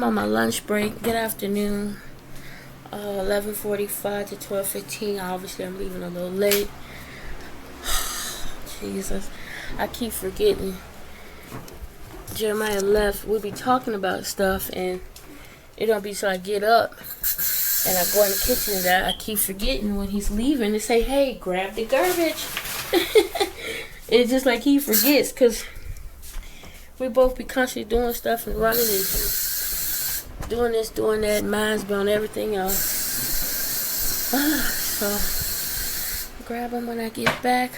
I'm on my lunch break. Good afternoon. 11:45 to 12:15. Obviously, I'm leaving a little late. Jesus, I keep forgetting. Jeremiah left. We'll be talking about stuff, and it don't be so I get up and I go in the kitchen and I keep forgetting when he's leaving to say, "Hey, grab the garbage." It's just like he forgets because we both be constantly doing stuff and running and doing this, doing that, minds be on everything else. So, grab them when I get back.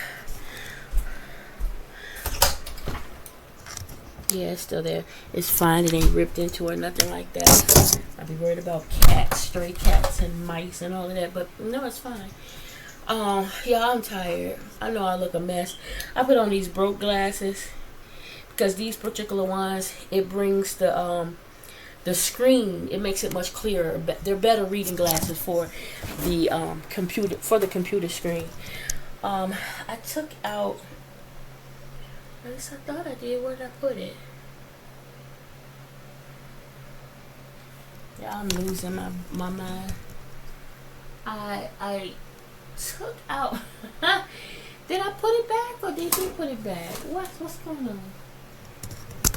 Yeah, it's still there. It's fine. It ain't ripped into or nothing like that. I'd be worried about cats, stray cats, and mice and all of that. But no, it's fine. Yeah, I'm tired. I know I look a mess. I put on these broke glasses because these particular ones, it brings the screen. It makes it much clearer. They're better reading glasses for the computer screen. I took out. At least I thought I did. Where did I put it? Yeah, I'm losing my mind. I took out. Did I put it back or did you put it back? What's going on?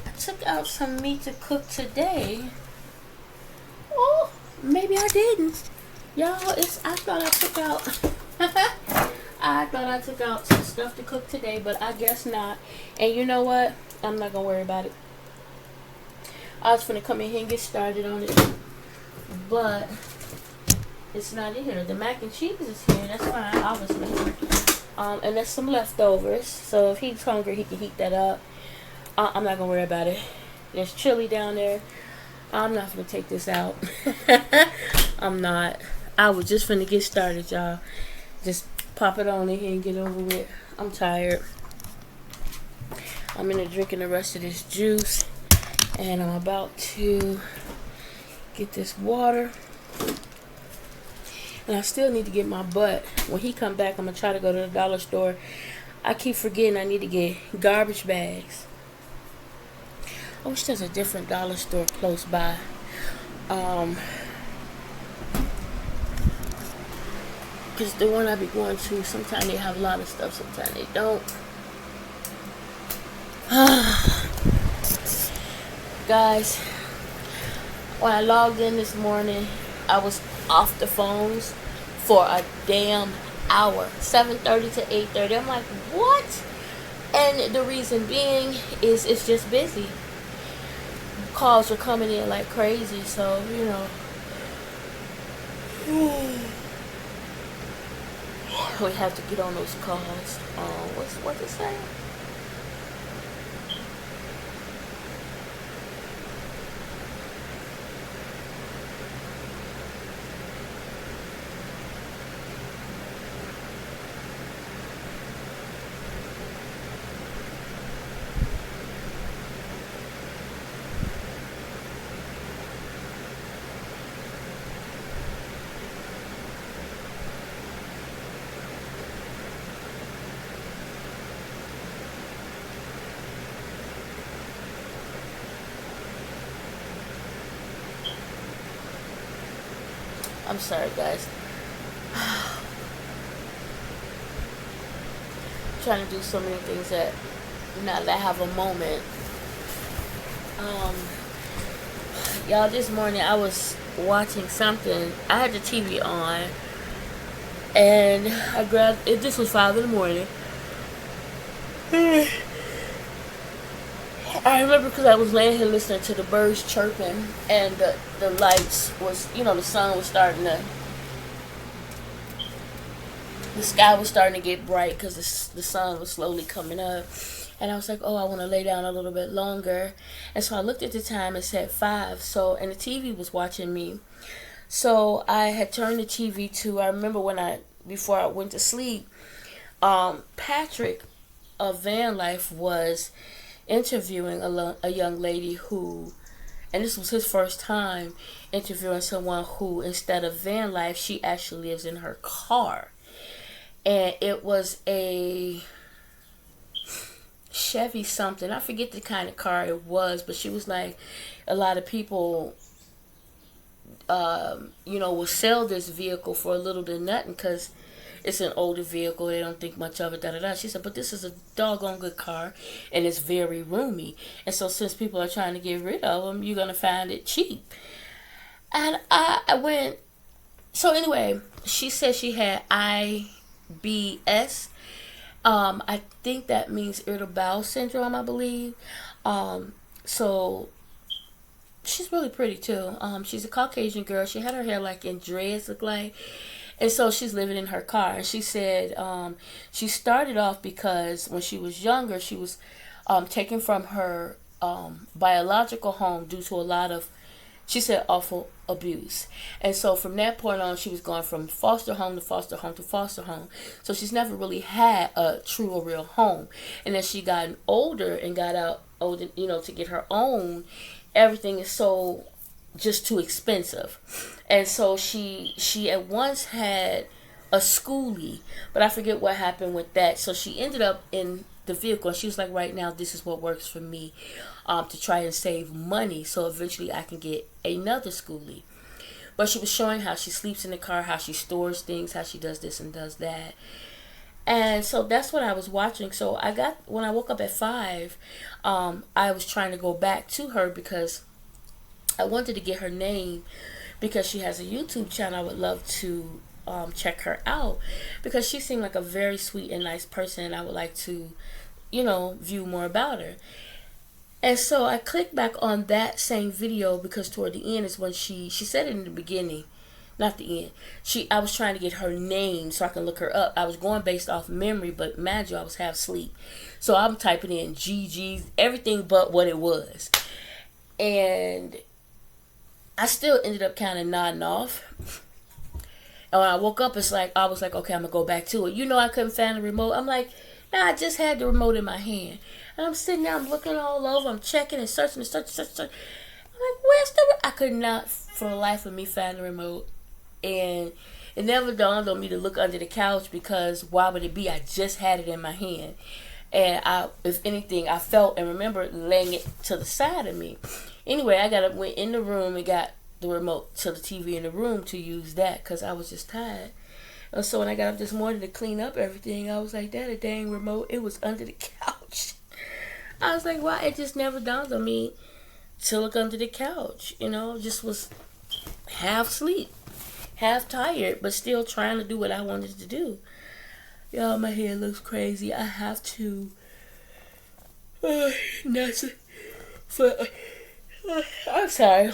I took out some meat to cook today. Oh, maybe I didn't. Y'all, I thought I took out. I thought I took out some stuff to cook today, but I guess not. And you know what? I'm not gonna worry about it. I was gonna come in here and get started on it, but it's not in here. The mac and cheese is here. That's fine, obviously. And there's some leftovers. So if he's hungry, he can heat that up. I'm not gonna worry about it. There's chili down there. I'm not gonna take this out. I'm not. I was just finna get started, y'all. Just pop it on in here and get over with. I'm tired. I'm in there drinking the rest of this juice, and I'm about to get this water. And I still need to get my butt. When he come back, I'm gonna try to go to the dollar store. I keep forgetting I need to get garbage bags. I wish there's a different dollar store close by. Because the one I be going to, sometimes they have a lot of stuff, sometimes they don't. Guys, when I logged in this morning, I was off the phones for a damn hour. 7:30 to 8:30. I'm like, what? And the reason being is it's just busy. Calls are coming in like crazy, so, you know. We have to get on those calls. What's it say? I'm sorry, guys. I'm trying to do so many things that now that I have a moment. Y'all, this morning I was watching something. I had the TV on, and I grabbed it. This was 5 in the morning. I remember because I was laying here listening to the birds chirping, and the lights was, the sun was starting to, the sky was starting to get bright because the sun was slowly coming up. And I was like, oh, I want to lay down a little bit longer. And so I looked at the time and said 5. So, and the TV was watching me. So I had turned the TV to, I remember before I went to sleep, Patrick of Van Life was interviewing a young lady who, and this was his first time interviewing someone who, instead of van life, she actually lives in her car. And it was a Chevy something. I forget the kind of car it was, but she was like, a lot of people will sell this vehicle for a little to nothing because it's an older vehicle. They don't think much of it. Da da da. She said, but this is a doggone good car, and it's very roomy. And so since people are trying to get rid of them, you're gonna find it cheap. And I went. So anyway, she said she had IBS. I think that means irritable bowel syndrome, I believe. So she's really pretty too. She's a Caucasian girl. She had her hair like in dreads, look like. And so she's living in her car. And she said she started off because when she was younger, she was taken from her biological home due to a lot of, she said, awful abuse. And so from that point on, she was going from foster home to foster home to foster home. So she's never really had a true or real home. And as she got older and got out older, to get her own, everything is so just too expensive. And so she at once had a schoolie, but I forget what happened with that. So she ended up in the vehicle, and she was like, right now this is what works for me, to try and save money so eventually I can get another schoolie. But she was showing how she sleeps in the car, how she stores things, how she does this and does that. And so that's what I was watching. So when I woke up at 5, I was trying to go back to her because I wanted to get her name, because she has a YouTube channel. I would love to check her out because she seemed like a very sweet and nice person, and I would like to view more about her. And so I clicked back on that same video because toward the end is when she said it in the beginning, not the end. I was trying to get her name so I can look her up. I was going based off memory, but mind you, I was half asleep. So I'm typing in GG, everything but what it was. And I still ended up kind of nodding off. And when I woke up, I was like, okay, I'm going to go back to it. I couldn't find the remote. I'm like, nah, I just had the remote in my hand. And I'm sitting there, I'm looking all over, I'm checking and searching and searching. I'm like, where's the I could not, for the life of me, find the remote. And it never dawned on me to look under the couch, because why would it be? I just had it in my hand. And if anything, I felt and remember laying it to the side of me. Anyway, I went in the room and got the remote to the TV in the room to use that because I was just tired. And so when I got up this morning to clean up everything, I was like, that a dang remote, it was under the couch. I was like, why? It just never dawned on me to look under the couch. Just was half asleep, half tired, but still trying to do what I wanted to do. Y'all, my hair looks crazy. I have to. I'm sorry.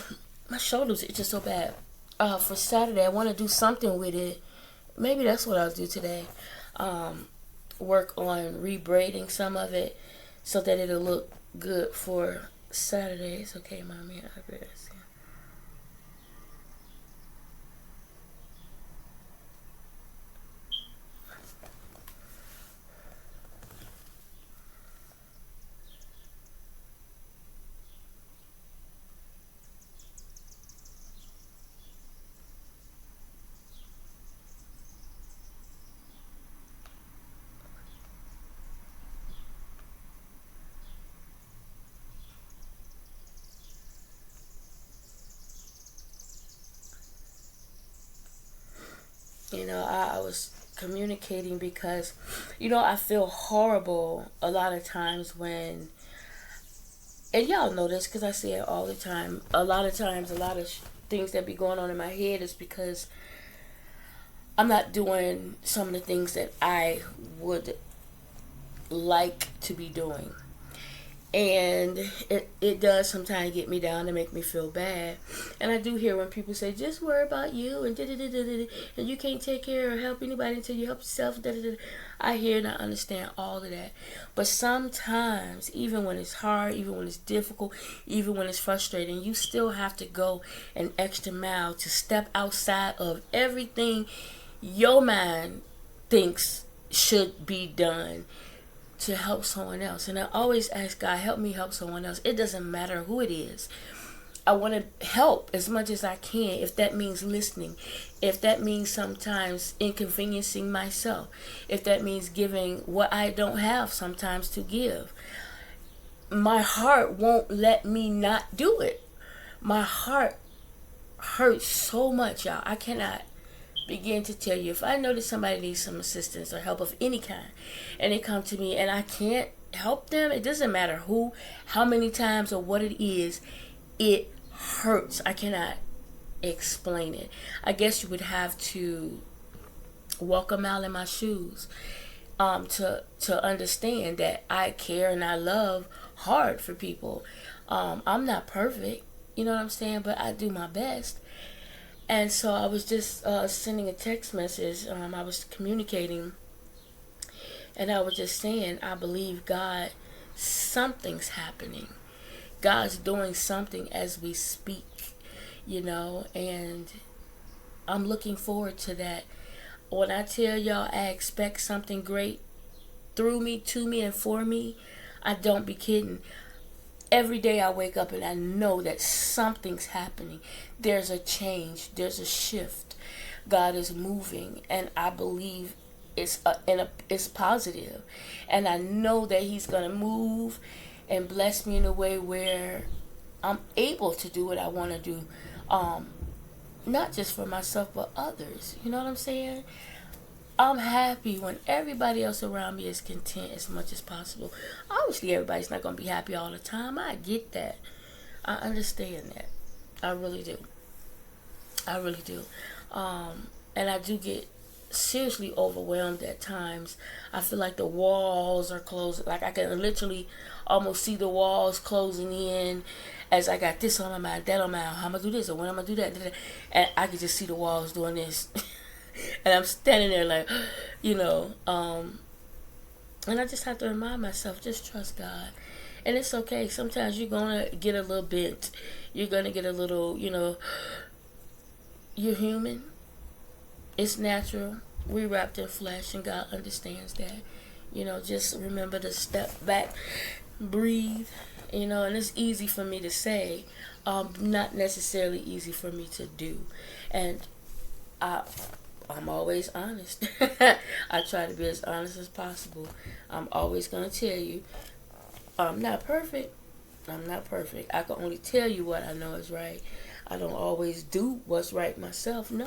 My shoulders itching so bad. For Saturday, I want to do something with it. Maybe that's what I'll do today. Work on rebraiding some of it so that it'll look good for Saturday. It's okay, Mommy. I guess. I was communicating because, I feel horrible a lot of times when, and y'all know this because I see it all the time. A lot of times, a lot of things that be going on in my head is because I'm not doing some of the things that I would like to be doing. And it does sometimes get me down and make me feel bad. And I do hear when people say, just worry about you and and you can't take care or help anybody until you help yourself. I hear and I understand all of that. But sometimes, even when it's hard, even when it's difficult, even when it's frustrating, you still have to go an extra mile to step outside of everything your mind thinks should be done to help someone else. And I always ask God, help me help someone else. It doesn't matter who it is. I want to help as much as I can, if that means listening, if that means sometimes inconveniencing myself, if that means giving what I don't have sometimes to give. My heart won't let me not do it. My heart hurts so much, y'all. I cannot begin to tell you. If I know that somebody needs some assistance or help of any kind, and they come to me and I can't help them, it doesn't matter who, how many times, or what it is, it hurts. I cannot explain it. I guess you would have to walk a mile in my shoes to understand that I care and I love hard for people. I'm not perfect, you know what I'm saying, but I do my best. And so I was just sending a text message. I was communicating, and I was just saying, I believe God, something's happening. God's doing something as we speak, and I'm looking forward to that. When I tell y'all I expect something great through me, to me, and for me, I don't be kidding. Every day I wake up and I know that something's happening. There's a change. There's a shift. God is moving, and I believe it's positive. And I know that He's going to move and bless me in a way where I'm able to do what I want to do. Not just for myself, but others. You know what I'm saying? I'm happy when everybody else around me is content as much as possible. Obviously, everybody's not going to be happy all the time. I get that. I understand that. I really do. I really do. And I do get seriously overwhelmed at times. I feel like the walls are closing. Like I can literally almost see the walls closing in as I got this on my mind, that on my mind. How am I going to do this? Or when am I going to do that? And I can just see the walls doing this. And I'm standing there like, and I just have to remind myself, just trust God. And it's okay. Sometimes you're going to get a little bent. You're going to get a little, you're human. It's natural. We wrapped in flesh, and God understands that. Just remember to step back, breathe, and it's easy for me to say, not necessarily easy for me to do. And I'm always honest. I try to be as honest as possible. I'm always going to tell you, I'm not perfect. I'm not perfect. I can only tell you what I know is right. I don't always do what's right myself. No,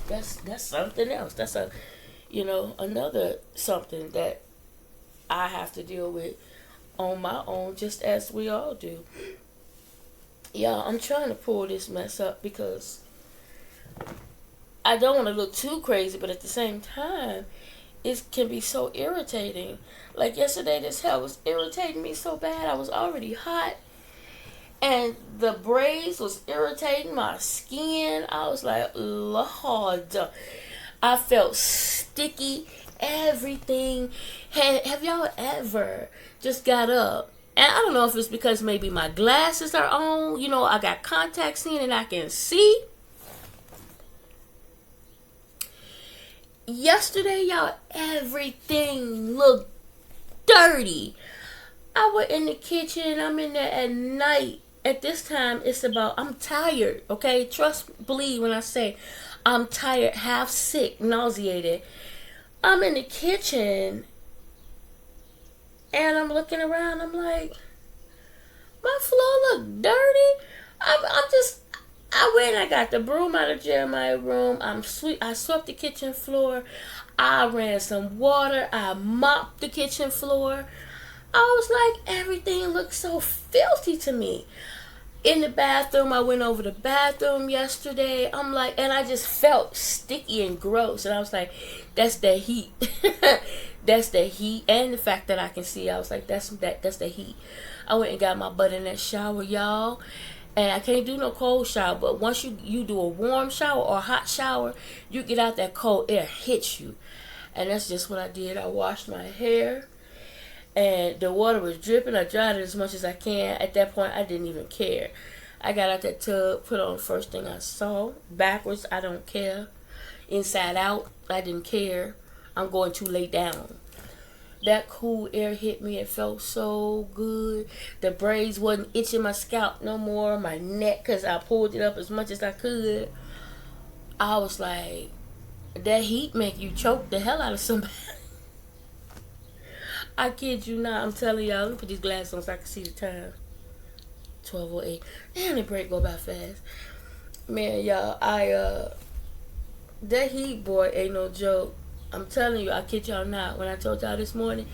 that's something else. That's another something that I have to deal with on my own, just as we all do. Yeah, I'm trying to pull this mess up because I don't want to look too crazy, but at the same time, it can be so irritating. Like yesterday, this hair was irritating me so bad. I was already hot, and the braids was irritating my skin. I was like, Lord, I felt sticky, everything. Have y'all ever just got up? And I don't know if it's because maybe my glasses are on. I got contacts in and I can see. Yesterday, y'all, everything looked dirty. I went in the kitchen. I'm in there at night. At this time, I'm tired, okay? Trust, believe when I say I'm tired, half sick, nauseated. I'm in the kitchen, and I'm looking around. I'm like, my floor look dirty. I went and I got the broom out of Jeremiah's room. I swept the kitchen floor. I ran some water. I mopped the kitchen floor. I was like, everything looked so filthy to me. In the bathroom, I went over the bathroom yesterday. I'm like, and I just felt sticky and gross. And I was like, that's the heat. That's the heat. And the fact that I can see, I was like, that's the heat. I went and got my butt in that shower, y'all. And I can't do no cold shower, but once you do a warm shower or a hot shower, you get out that cold air, hits you. And that's just what I did. I washed my hair, and the water was dripping. I dried it as much as I can. At that point, I didn't even care. I got out that tub, put on the first thing I saw. Backwards, I don't care. Inside out, I didn't care. I'm going to lay down. That cool air hit me. It felt so good. The braids wasn't itching my scalp no more. My neck, because I pulled it up as much as I could. I was like, that heat make you choke the hell out of somebody. I kid you not. I'm telling y'all. Let me put these glasses on so I can see the time. 12:08. Damn, the break go by fast. Man, y'all, that heat, boy, ain't no joke. I'm telling you, I kid y'all not. When I told y'all this morning,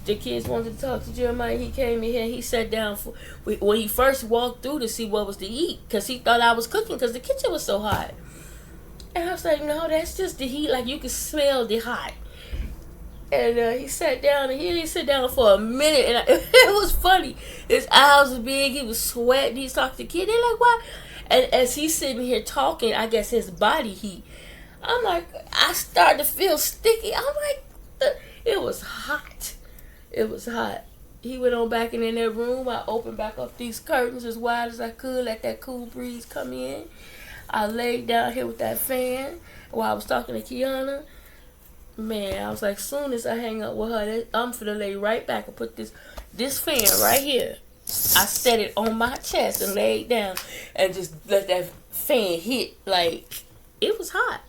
the kids wanted to talk to Jeremiah. He came in here and he sat down for when he first walked through to see what was to eat because he thought I was cooking because the kitchen was so hot. And I was like, no, that's just the heat. Like, you can smell the hot. And he sat down, and he didn't sit down for a minute. And it was funny. His eyes were big. He was sweating. He's talking to the kid. They're like, why? And as he's sitting here talking, I guess his body heat. I'm like, I started to feel sticky. I'm like, it was hot. It was hot. He went on back in that room. I opened back up these curtains as wide as I could, let that cool breeze come in. I laid down here with that fan while I was talking to Kiana. Man, I was like, soon as I hang up with her, I'm finna lay right back and put this fan right here. I set it on my chest and laid down and just let that fan hit. Like, it was hot.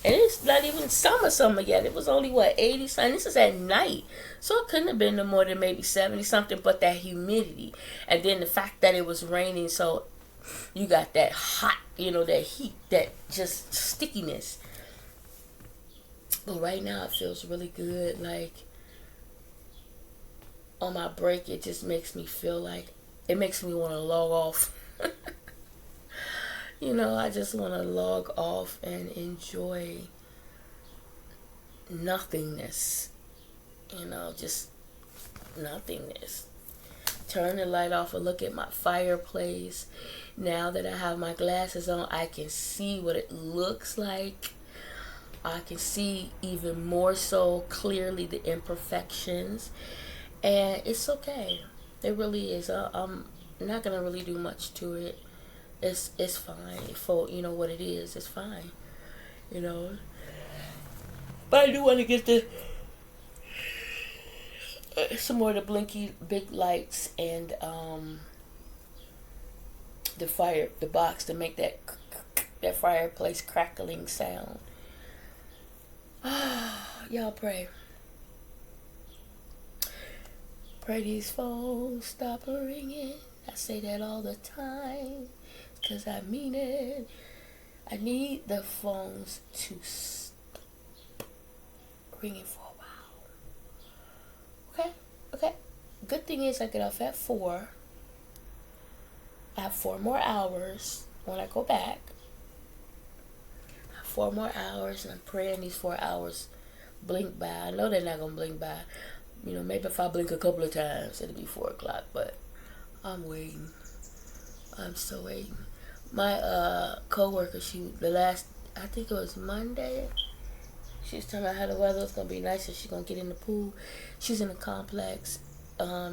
And it's not even summer yet. It was only, 80 something. This is at night. So it couldn't have been no more than maybe 70 something, but that humidity. And then the fact that it was raining, so you got that hot, that heat, that just stickiness. But right now it feels really good. Like, on my break, it just makes me feel like, it makes me want to log off. I just want to log off and enjoy nothingness. Just nothingness. Turn the light off and look at my fireplace. Now that I have my glasses on, I can see what it looks like. I can see even more so clearly the imperfections. And it's okay. It really is. I'm not going to really do much to it. It's fine. For, what it is, it's fine. But I do want to get some more of the blinky big lights and the box to make that fireplace crackling sound. Y'all pray. Pray these phones stop ringing. I say that all the time, 'cause I mean it. I need the phones to stop ringing for a while. Okay. Good thing is I get off at 4. I have 4 more hours when I go back. 4 more hours, and I'm praying these 4 hours blink by. I know they're not going to blink by. Maybe if I blink a couple of times, it'll be 4 o'clock, but I'm waiting. I'm still waiting. My co-worker, I think it was Monday, she was telling me how the weather was going to be nice and she's going to get in the pool. She's in the complex.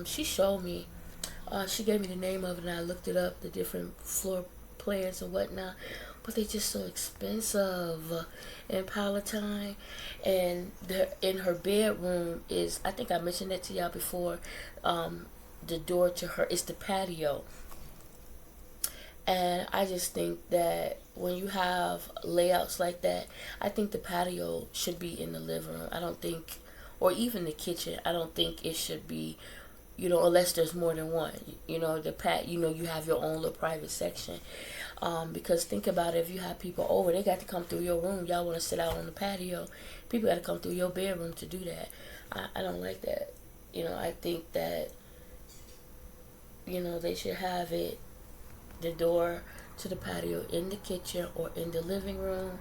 She showed me. She gave me the name of it, and I looked it up, the different floor plans and whatnot. But they're just so expensive in Palatine. And in her bedroom is, I think I mentioned that to y'all before, the door to her is the patio. And I just think that when you have layouts like that, I think the patio should be in the living room. I don't think, or even the kitchen, I don't think it should be, unless there's more than one. You have your own little private section. Because think about it, if you have people over, they got to come through your room. Y'all want to sit out on the patio. People got to come through your bedroom to do that. I don't like that. I think that, they should have it, the door to the patio in the kitchen or in the living room.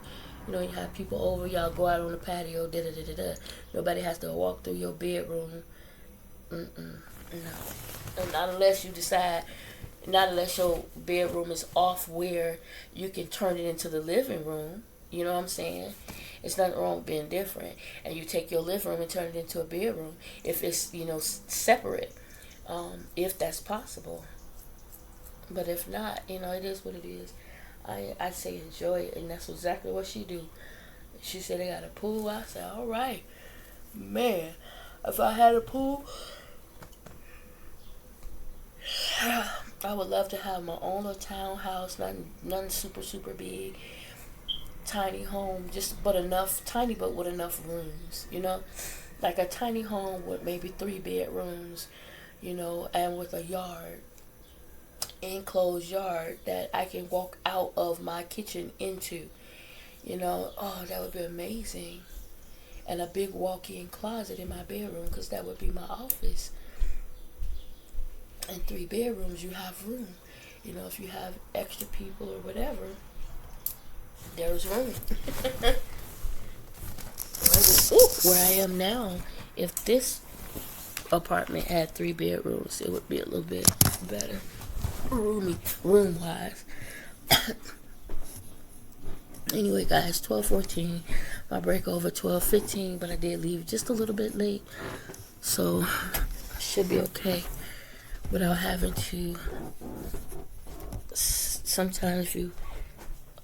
You have people over, y'all go out on the patio, da-da-da-da-da. Nobody has to walk through your bedroom. No. And not unless you decide, not unless your bedroom is off where you can turn it into the living room. You know what I'm saying? It's nothing wrong with being different. And you take your living room and turn it into a bedroom if it's, separate. If that's possible. But if not, it is what it is. I say enjoy it, and that's exactly what she do. She said they got a pool. I said, all right. Man, if I had a pool, I would love to have my own little townhouse, nothing super, super big. Tiny home, tiny but with enough rooms, like a tiny home with maybe 3 bedrooms, and with a yard. enclosed yard that I can walk out of my kitchen into. Oh, that would be amazing. And a big walk-in closet in my bedroom, because that would be my office. And 3 bedrooms, you have room. If you have extra people or whatever, there's room. Where I am now, if this apartment had 3 bedrooms, it would be a little bit better, room-wise. Anyway, guys, 12:14. My break over 12:15, but I did leave just a little bit late, so I should be okay without having to. Sometimes you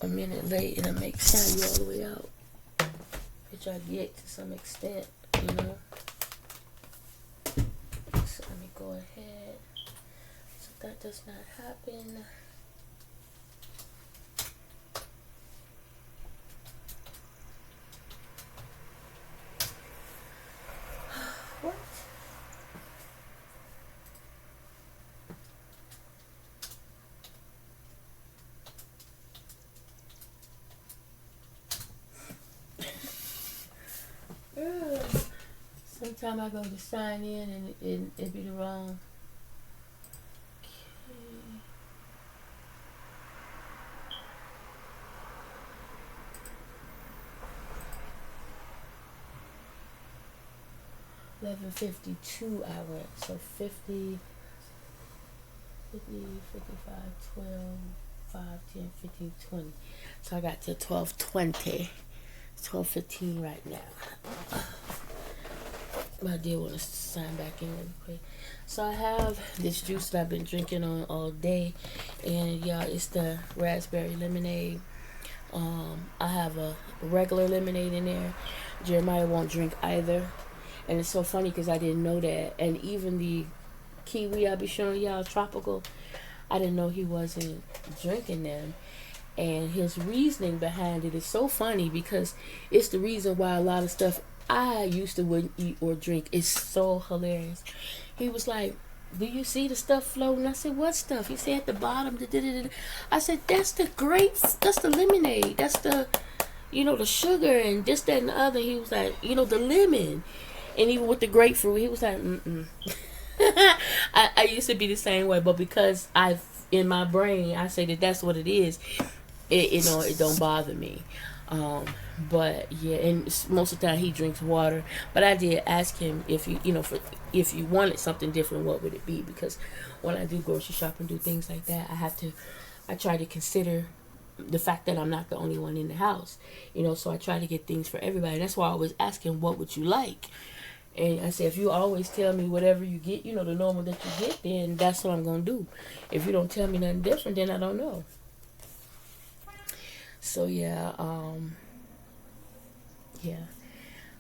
a minute late and it makes time you all the way out, which I get to some extent, So let me go ahead. So that does not happen. What? Sometimes I go to sign in and it be the wrong. Okay. 11:52 hours, so 50, 55, 12, 5, 10, 15, 20. So I got to 12:20. 12:15 right now. But I did want to sign back in really quick. So I have this juice that I've been drinking on all day, and yeah, it's the raspberry lemonade. I have a regular lemonade in there. Jeremiah won't drink either, and it's so funny because I didn't know that. And even the kiwi I be showing y'all, tropical, I didn't know he wasn't drinking them. And his reasoning behind it is so funny, because it's the reason why a lot of stuff I used to wouldn't eat or drink is so hilarious. He was like, "Do you see the stuff floating?" I said, "What stuff?" He said, "At the bottom." I said, "That's the grapes. That's the lemonade. That's the, the sugar and this, that, and the other." He was like, "The lemon." And even with the grapefruit, he was like, "Mm-mm." I used to be the same way, but because in my brain, I say that that's what it is. It don't bother me. But yeah, and most of the time he drinks water. But I did ask him if if you wanted something different, what would it be? Because when I do grocery shop and do things like that, I try to consider the fact that I'm not the only one in the house. So I try to get things for everybody. That's why I always ask him, what would you like? And I said, if you always tell me whatever you get, the normal that you get, then that's what I'm gonna do. If you don't tell me nothing different, then I don't know. So yeah,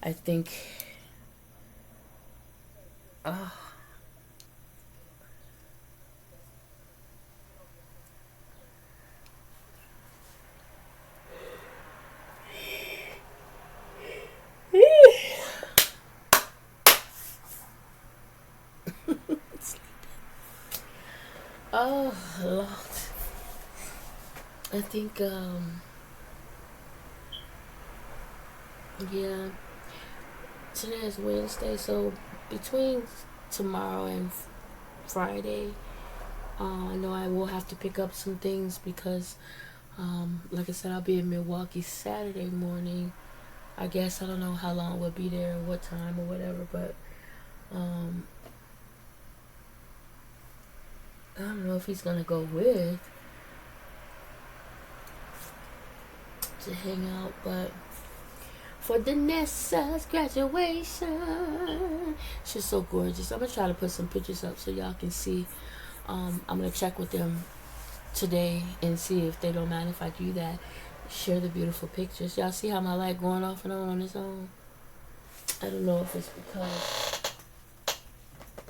I think, oh Lord, I think, yeah, today is Wednesday, so between tomorrow and Friday, I know I will have to pick up some things because, like I said, I'll be in Milwaukee Saturday morning. I guess I don't know how long we'll be there, what time or whatever, but I don't know if he's gonna go with to hang out, but for Danessa's graduation, she's so gorgeous. I'm gonna try to put some pictures up so y'all can see. I'm gonna check with them today and see if they don't mind if I do that. Share the beautiful pictures. Y'all see how my light going off and on its own? I don't know if it's because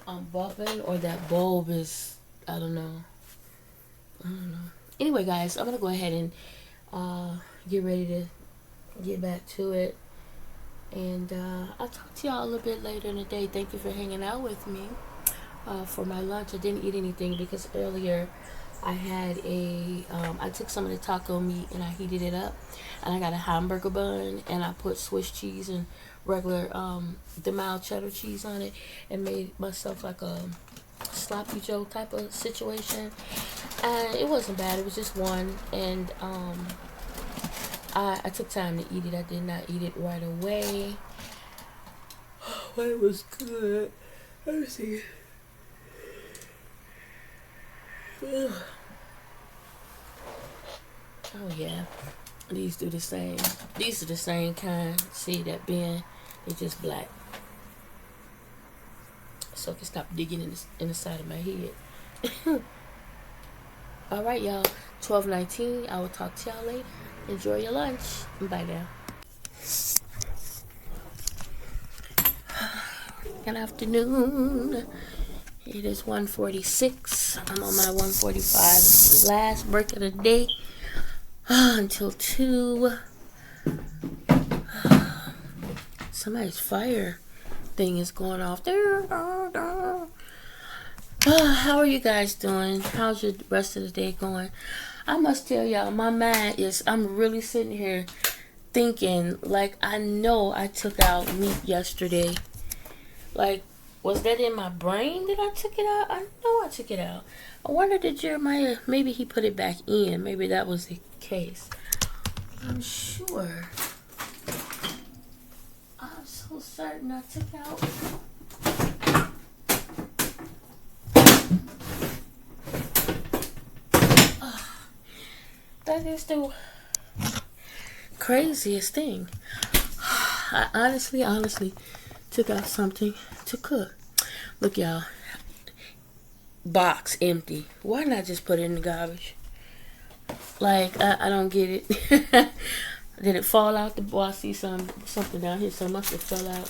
I'm bumping or that bulb is, I don't know. Anyway, guys, I'm gonna go ahead and get ready to get back to it, and I'll talk to y'all a little bit later in the day. Thank you for hanging out with me. For my lunch, I didn't eat anything because earlier I had I took some of the taco meat and I heated it up, and I got a hamburger bun and I put Swiss cheese and regular the mild cheddar cheese on it, and made myself like a sloppy Joe type of situation. And it wasn't bad. It was just one, and I took time to eat it. I did not eat it right away, but it was good. Let me see. Ugh. Oh yeah, these do the same. These are the same kind. See that bin? They just black, so I can stop digging in the side of my head. All right, y'all. 12:19. I will talk to y'all later. Enjoy your lunch. Bye now. Good afternoon. It is 1:46. I'm on my 1:45 last break of the day until 2. Somebody's fire thing is going off there. How are you guys doing? How's your rest of the day going? I must tell y'all, my mind is, I'm really sitting here thinking, like, I know I took out meat yesterday. Like, was that in my brain that I took it out? I know I took it out. I wonder, did Jeremiah, maybe he put it back in. Maybe that was the case. I'm sure. I'm so certain I took out. That is the craziest thing. I honestly took out something to cook. Look, y'all. Box empty. Why not just put it in the garbage? Like, I don't get it. Did it fall out the box? I see something down here. So it must have fell out.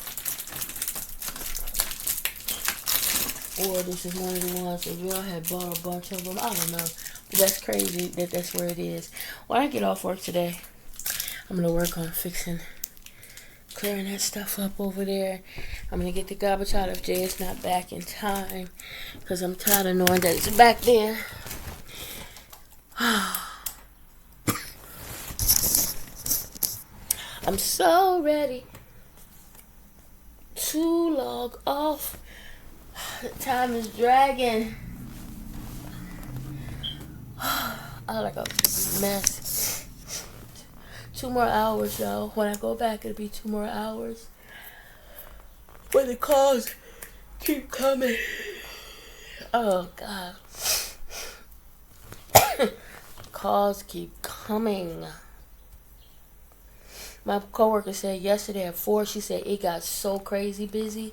Or this is one of the ones that y'all had bought a bunch of them. I don't know. But that's crazy that that's where it is. When I get off work today, I'm going to work on clearing that stuff up over there. I'm going to get the garbage out if Jay is not back in time, because I'm tired of knowing that it's back there. I'm so ready to log off. The time is dragging. I like a mess. 2 more hours, y'all. When I go back, it'll be 2 more hours. But the calls keep coming. Oh, God. Calls keep coming. My coworker said yesterday at 4, she said it got so crazy busy.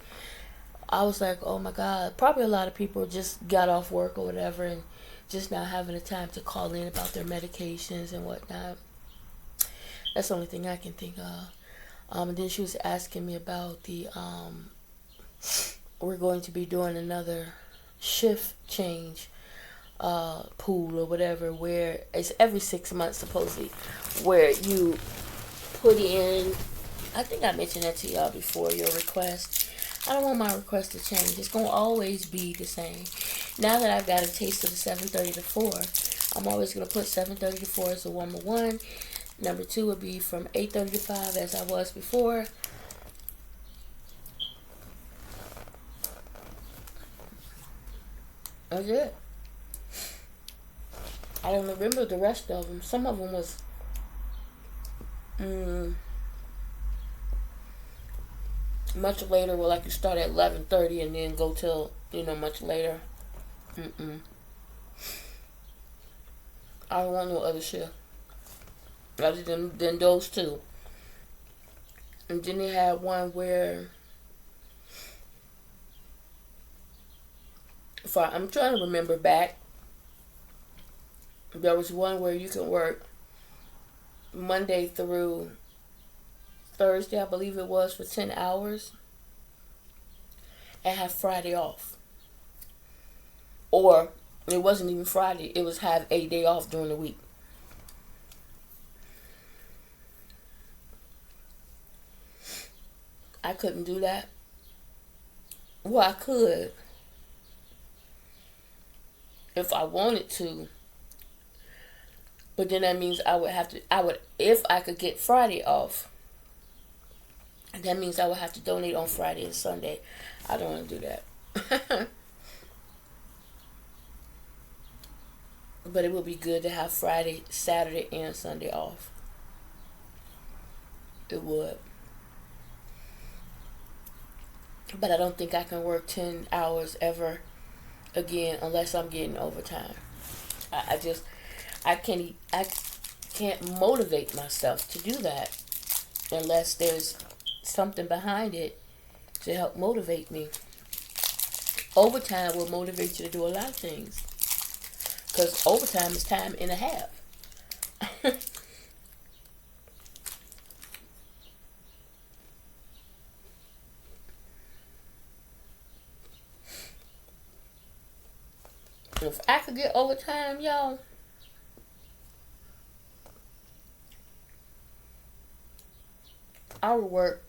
I was like, oh my God. Probably a lot of people just got off work or whatever and just not having the time to call in about their medications and whatnot. That's the only thing I can think of. And then she was asking me about we're going to be doing another shift change pool or whatever, where it's every 6 months supposedly, where you put in, I think I mentioned that to y'all before, your request. I don't want my request to change. It's going to always be the same. Now that I've got a taste of the 7:30 to 4, I'm always going to put 7:30 to 4 as the number 1. Number 2 would be from 8:30 to 5 as I was before. That's it. I don't remember the rest of them. Some of them was much later. Well, like you start at 11:30 and then go till much later. I don't want no other shift other than those two. And then they had one where, I'm trying to remember back. There was one where you can work Monday through Thursday, I believe it was, for 10 hours and have Friday off. Or it wasn't even Friday, it was have a day off during the week. I couldn't do that. Well, I could if I wanted to, But then that means if I could get Friday off, that means I would have to donate on Friday and Sunday. I don't want to do that. But it would be good to have Friday, Saturday, and Sunday off. It would. But I don't think I can work 10 hours ever again unless I'm getting overtime. I can't motivate myself to do that unless there's something behind it to help motivate me. Overtime will motivate you to do a lot of things. Because overtime is time and a half. If I could get overtime, y'all, I would work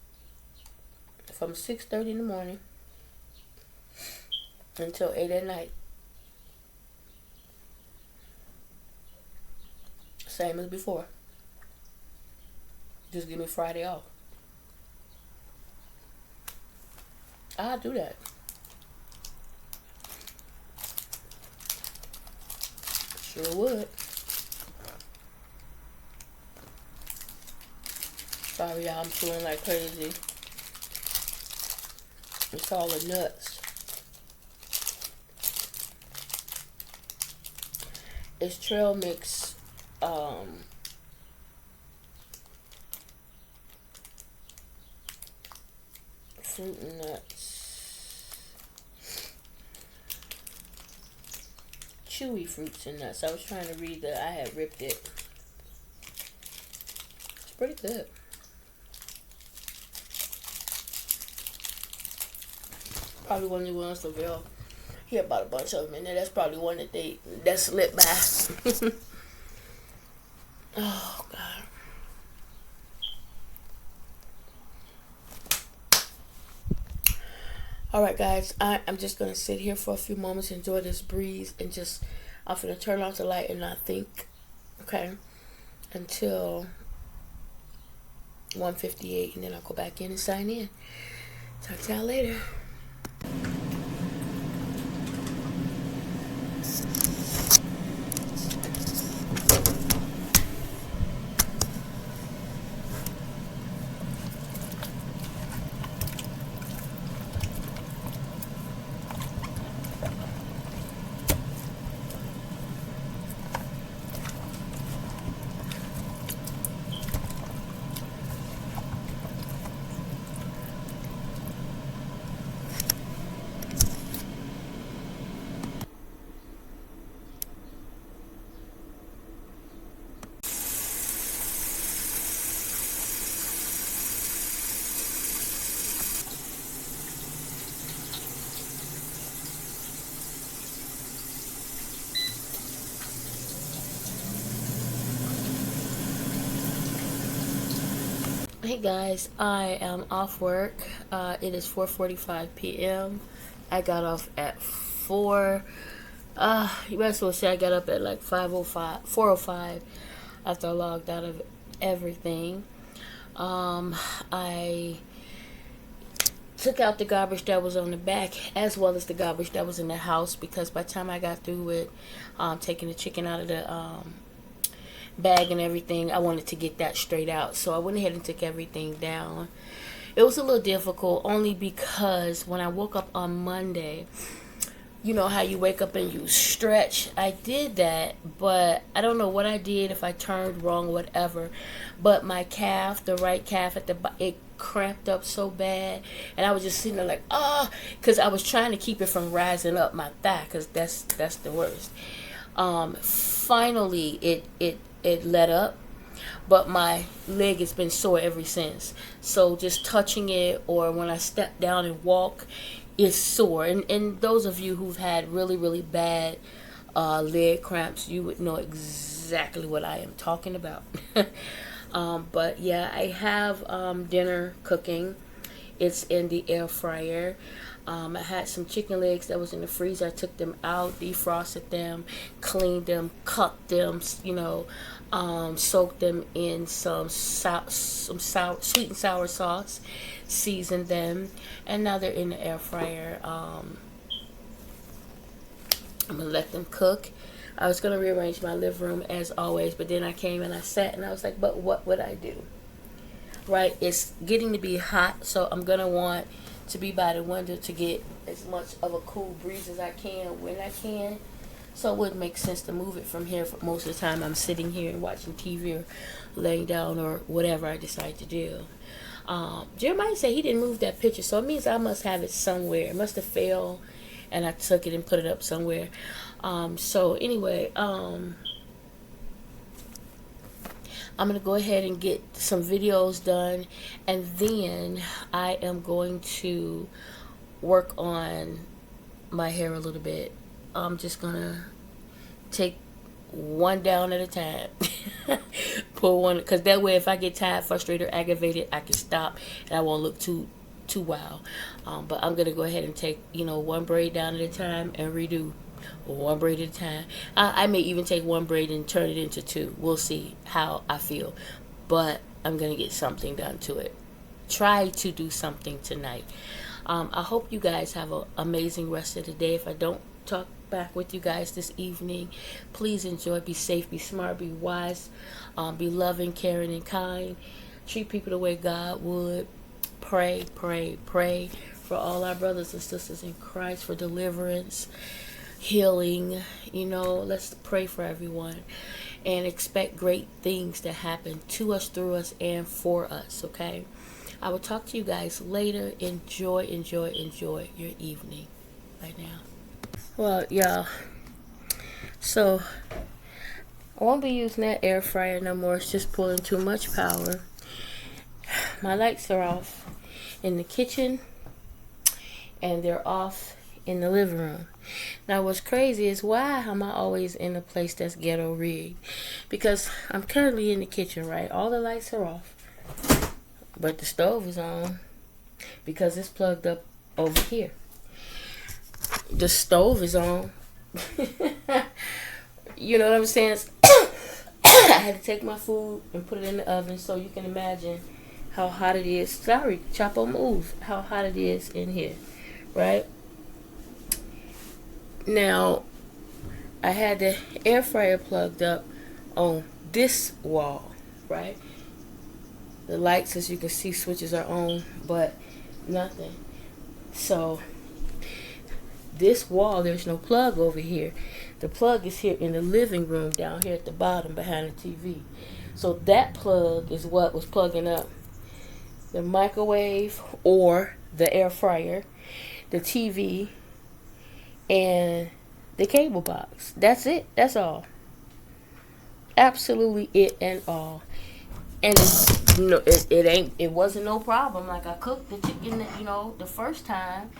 from 6:30 in the morning until 8 at night. Same as before. Just give me Friday off. I'll do that. Sure would. Sorry, y'all, I'm chewing like crazy. It's all the nuts. It's trail mix. Fruit and nuts. Chewy fruits and nuts. I was trying to read I had ripped it. It's pretty good. Probably one of the ones that we'll hear about a bunch of them in there. That's probably one that slipped by. Oh, God. Alright, guys. I'm just going to sit here for a few moments, enjoy this breeze, and I'm going to turn off the light and not think. Okay? Until 1:58, and then I'll go back in and sign in. Talk to y'all later. Hey guys, I am off work. It is 4:45 p.m. I got off at 4. You might as well say I got up at like 4:05 after I logged out of everything. I took out the garbage that was on the back as well as the garbage that was in the house, because by the time I got through with taking the chicken out of the bag and everything, I wanted to get that straight out. So I went ahead and took everything down. It was a little difficult only because when I woke up on Monday, you know how you wake up and you stretch. I did that, but I don't know what I did, if I turned wrong or whatever, but my calf, the right calf it cramped up so bad, and I was just sitting there like, because I was trying to keep it from rising up my thigh, because that's the worst. Finally it let up, but my leg has been sore ever since. So just touching it, or when I step down and walk, it's sore. And those of you who've had really, really bad leg cramps, you would know exactly what I am talking about. But yeah, I have dinner cooking. It's in the air fryer. I had some chicken legs that was in the freezer. I took them out, defrosted them, cleaned them, cut them, soaked them in some sweet and sour sauce, seasoned them, and now they're in the air fryer. I'm gonna let them cook. I was gonna rearrange my living room as always, but then I came and I sat and I was like, but what would I do? Right? It's getting to be hot, so I'm gonna want to be by the window to get as much of a cool breeze as I can when I can. So it wouldn't make sense to move it from here. For most of the time I'm sitting here and watching TV or laying down or whatever I decide to do. Jeremiah said he didn't move that picture, so it means I must have it somewhere. It must have failed and I took it and put it up somewhere. So anyway, I'm going to go ahead and get some videos done, and then I am going to work on my hair a little bit. I'm just going to take one down at a time. Pull one, because that way if I get tired, frustrated, or aggravated, I can stop and I won't look too wild. But I'm going to go ahead and take, one braid down at a time and redo one braid at a time. I may even take one braid and turn it into two. We'll see how I feel. But I'm going to get something done to it. Try to do something tonight. I hope you guys have an amazing rest of the day. If I don't talk back with you guys this evening, please enjoy. Be safe, be smart, be wise, be loving, caring, and kind. Treat people the way God would. Pray, pray, pray for all our brothers and sisters in Christ for deliverance, healing. Let's pray for everyone and expect great things to happen to us, through us, and for us. Okay, I will talk to you guys later. Enjoy your evening. Bye now. Well, y'all, so I won't be using that air fryer no more. It's just pulling too much power. My lights are off in the kitchen and they're off in the living room. Now what's crazy is, why am I always in a place that's ghetto rigged? Because I'm currently in the kitchen, right? All the lights are off, but the stove is on because it's plugged up over here. The stove is on. You know what I'm saying? I had to take my food and put it in the oven, so you can imagine how hot it is. Sorry, Chapo, move. How hot it is in here, right? Now, I had the air fryer plugged up on this wall, right? The lights, as you can see, switches are on, but nothing. So, this wall, there's no plug over here. The plug is here in the living room, down here at the bottom behind the TV. So that plug is what was plugging up the microwave or the air fryer, the TV, and the cable box. That's it. That's all. Absolutely it and all. And it wasn't no problem. Like, I cooked the chicken, the first time,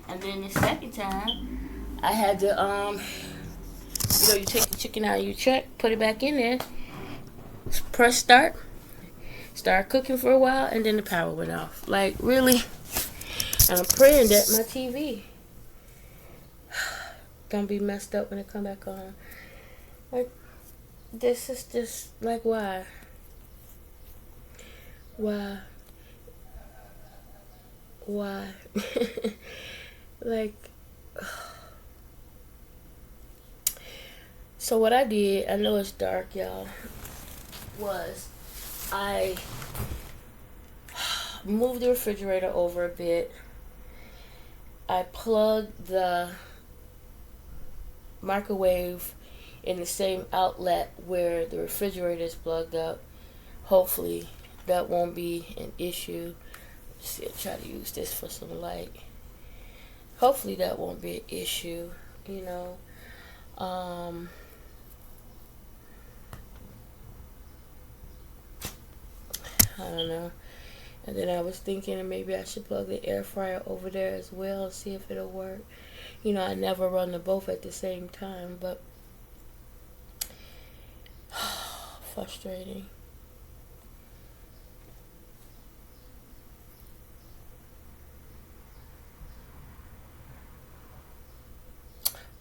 and then the second time I had to you take the chicken out, you check, put it back in there, press start cooking for a while, and then the power went off. Like, really? And I'm praying that my TV don't be messed up when it come back on. Like, this is just, like, why? Like, so what I did, I know it's dark, y'all, was I moved the refrigerator over a bit. I plugged the microwave in the same outlet where the refrigerator is plugged up. Hopefully that won't be an issue. See, I'll try to use this for some light. Hopefully that won't be an issue, I don't know. And then I was thinking maybe I should plug the air fryer over there as well and see if it'll work. I never run them both at the same time, but frustrating.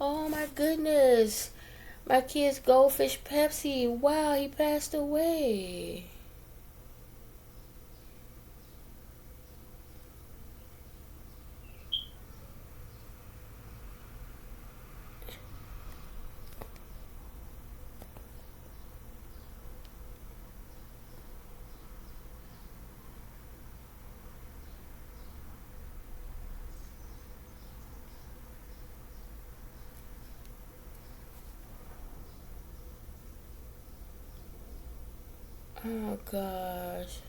Oh my goodness. My kid's goldfish Pepsi. Wow, he passed away. Oh gosh.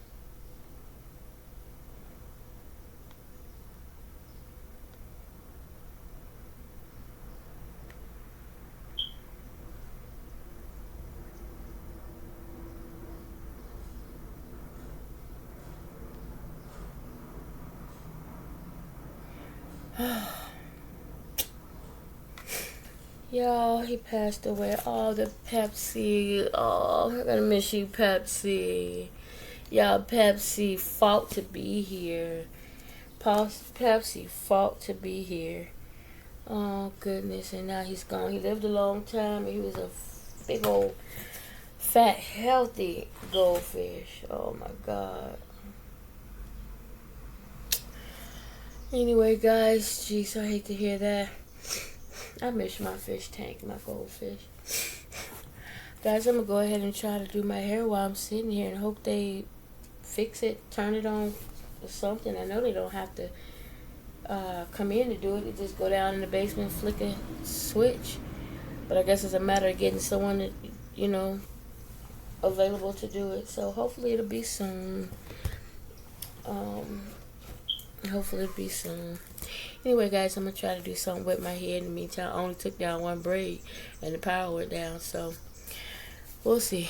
Y'all, he passed away. Oh, the Pepsi. Oh, I'm gonna miss you, Pepsi. Y'all, Pepsi fought to be here. Pepsi fought to be here. Oh, goodness. And now he's gone. He lived a long time. He was a big old, fat, healthy goldfish. Oh, my God. Anyway, guys, jeez, I hate to hear that. I miss my fish tank, my goldfish. Guys, I'm going to go ahead and try to do my hair while I'm sitting here and hope they fix it, turn it on or something. I know they don't have to come in to do it. They just go down in the basement, flick a switch. But I guess it's a matter of getting someone that, available to do it. So hopefully it'll be soon. Um, Hopefully it'll be soon. Anyway, guys, I'm going to try to do something with my hair. In the meantime, I only took down one braid and the power went down. So we'll see.